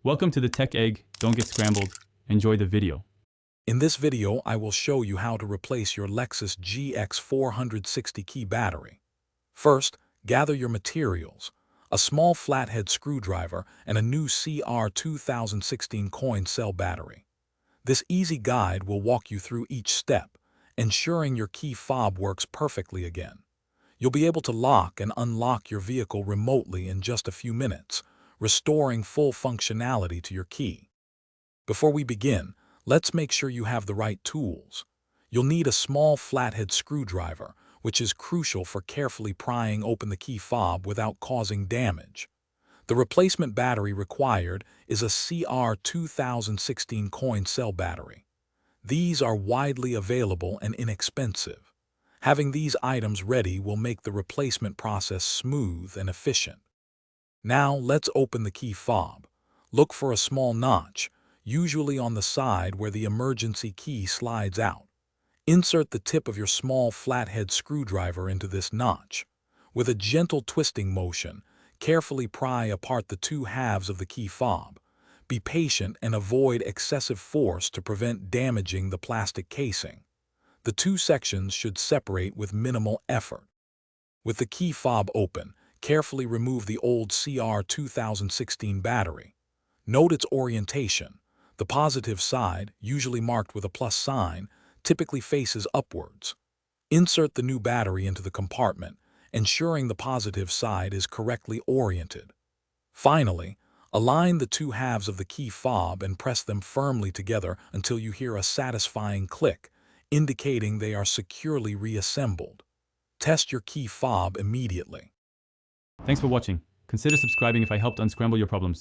Welcome to the Tech Egg. Don't get scrambled. Enjoy the video. In this video, I will show you how to replace your Lexus GX460 key battery. First, gather your materials: a small flathead screwdriver and a new CR2016 coin cell battery. This easy guide will walk you through each step, ensuring your key fob works perfectly again. You'll be able to lock and unlock your vehicle remotely in just a few minutes, restoring full functionality to your key. Before we begin, let's make sure you have the right tools. You'll need a small flathead screwdriver, which is crucial for carefully prying open the key fob without causing damage. The replacement battery required is a CR2016 coin cell battery. These are widely available and inexpensive. Having these items ready will make the replacement process smooth and efficient. Now let's open the key fob. Look for a small notch, usually on the side where the emergency key slides out. Insert the tip of your small flathead screwdriver into this notch. With a gentle twisting motion, carefully pry apart the two halves of the key fob. Be patient and avoid excessive force to prevent damaging the plastic casing. The two sections should separate with minimal effort. With the key fob open, carefully remove the old CR2016 battery. Note its orientation. The positive side, usually marked with a plus sign, typically faces upwards. Insert the new battery into the compartment, ensuring the positive side is correctly oriented. Finally, align the two halves of the key fob and press them firmly together until you hear a satisfying click, indicating they are securely reassembled. Test your key fob immediately. Thanks for watching. Consider subscribing if I helped unscramble your problems.